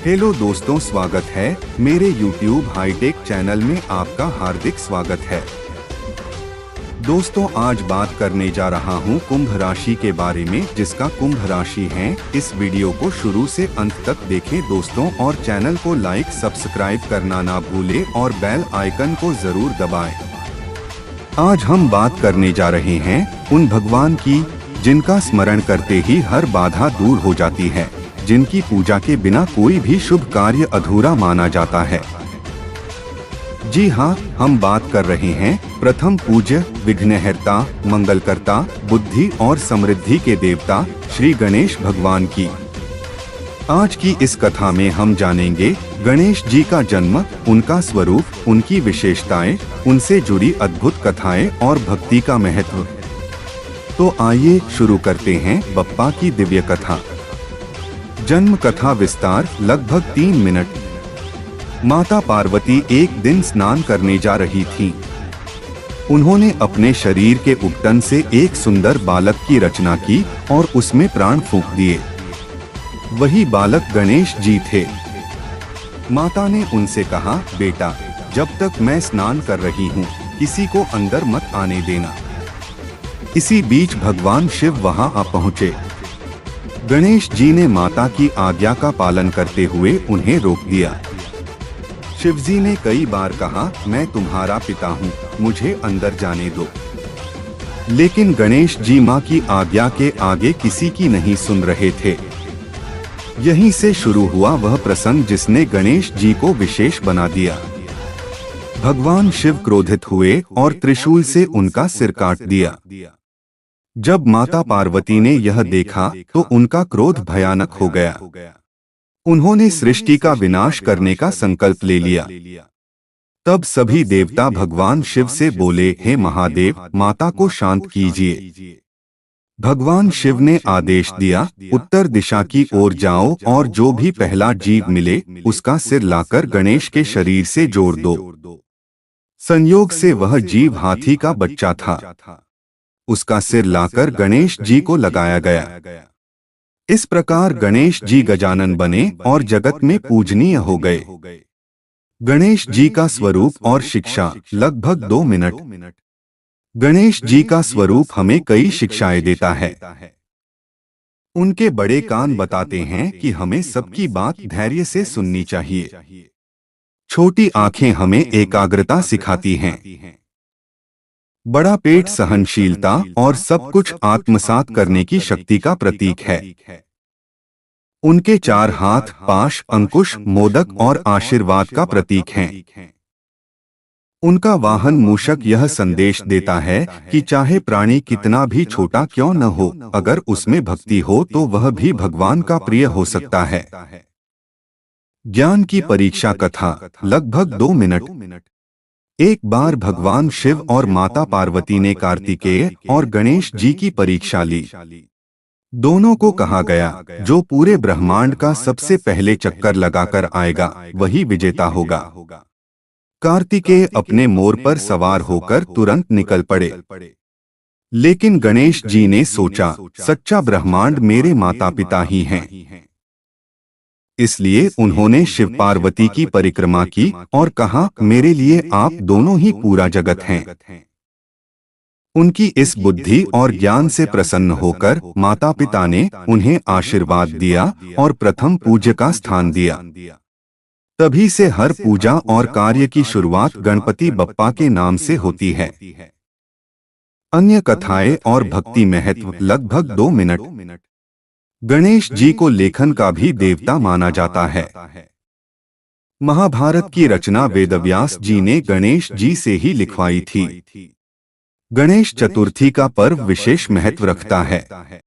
Hello दोस्तों, स्वागत है मेरे YouTube हाईटेक चैनल में। आपका हार्दिक स्वागत है। दोस्तों, आज बात करने जा रहा हूँ कुंभ राशि के बारे में, जिसका कुंभ राशि है। इस वीडियो को शुरू से अंत तक देखें दोस्तों, और चैनल को लाइक सब्सक्राइब करना ना भूलें और बेल आइकन को जरूर दबाएं। आज हम बात करने जा रहे हैं उन भगवान की जिनका स्मरण करते ही हर बाधा दूर हो जाती है, जिनकी पूजा के बिना कोई भी शुभ कार्य अधूरा माना जाता है। जी हाँ, हम बात कर रहे हैं प्रथम पूज्य विघ्नहर्ता, मंगलकर्ता, बुद्धि और समृद्धि के देवता श्री गणेश भगवान की। आज की इस कथा में हम जानेंगे गणेश जी का जन्म, उनका स्वरूप, उनकी विशेषताएं, उनसे जुड़ी अद्भुत कथाएं और भक्ति का महत्व। तो आइए शुरू करते हैं बप्पा की दिव्य कथा। जन्म कथा विस्तार लगभग 3 मिनट। माता पार्वती एक दिन स्नान करने जा रही थीं। उन्होंने अपने शरीर के उबटन से एक सुंदर बालक की रचना की और उसमें प्राण फूंक दिए। वही बालक गणेश जी थे। माता ने उनसे कहा, बेटा, जब तक मैं स्नान कर रही हूँ, किसी को अंदर मत आने देना। इसी बीच भगवान शिव वहां आ पहुँचे। गणेश जी ने माता की आज्ञा का पालन करते हुए उन्हें रोक दिया। शिवजी ने कई बार कहा, मैं तुम्हारा पिता हूँ, मुझे अंदर जाने दो। लेकिन गणेश जी माँ की आज्ञा के आगे किसी की नहीं सुन रहे थे। यहीं से शुरू हुआ वह प्रसंग जिसने गणेश जी को विशेष बना दिया। भगवान शिव क्रोधित हुए और त्रिशूल से उनका सिर काट दिया। जब माता पार्वती ने यह देखा तो उनका क्रोध भयानक हो गया। उन्होंने सृष्टि का विनाश करने का संकल्प ले लिया। तब सभी देवता भगवान शिव से बोले, हे महादेव, माता को शांत कीजिए। भगवान शिव ने आदेश दिया, उत्तर दिशा की ओर जाओ और जो भी पहला जीव मिले उसका सिर लाकर गणेश के शरीर से जोड़ दो। संयोग से वह जीव हाथी का बच्चा था। उसका सिर लाकर गणेश जी को लगाया गया। इस प्रकार गणेश जी गजानन बने और जगत में पूजनीय हो गए। गणेश जी का स्वरूप और शिक्षा लगभग 2 मिनट। गणेश जी का स्वरूप हमें कई शिक्षाएं देता है। उनके बड़े कान बताते हैं कि हमें सबकी बात धैर्य से सुननी चाहिए। छोटी आंखें हमें एकाग्रता सिखाती हैं। बड़ा पेट सहनशीलता और सब कुछ आत्मसात करने की शक्ति का प्रतीक है। उनके 4 हाथ पाश, अंकुश, मोदक और आशीर्वाद का प्रतीक हैं। उनका वाहन मूषक यह संदेश देता है कि चाहे प्राणी कितना भी छोटा क्यों न हो, अगर उसमें भक्ति हो तो वह भी भगवान का प्रिय हो सकता है। ज्ञान की परीक्षा कथा लगभग 2 मिनट। एक बार भगवान शिव और माता पार्वती ने कार्तिकेय और गणेश जी की परीक्षा ली। दोनों को कहा गया, जो पूरे ब्रह्मांड का सबसे पहले चक्कर लगाकर आएगा वही विजेता होगा। कार्तिकेय अपने मोर पर सवार होकर तुरंत निकल पड़े। लेकिन गणेश जी ने सोचा, सच्चा ब्रह्मांड मेरे माता पिता ही हैं। इसलिए उन्होंने शिव पार्वती की परिक्रमा की और कहा, मेरे लिए आप दोनों ही पूरा जगत हैं। उनकी इस बुद्धि और ज्ञान से प्रसन्न होकर माता पिता ने उन्हें आशीर्वाद दिया और प्रथम पूज्य का स्थान दिया। तभी से हर पूजा और कार्य की शुरुआत गणपति बप्पा के नाम से होती है। अन्य कथाएं और भक्ति महत्व लगभग 2 मिनट। गणेश जी को लेखन का भी देवता माना जाता है। महाभारत की रचना वेदव्यास जी ने गणेश जी से ही लिखवाई थी। गणेश चतुर्थी का पर्व विशेष महत्व रखता है।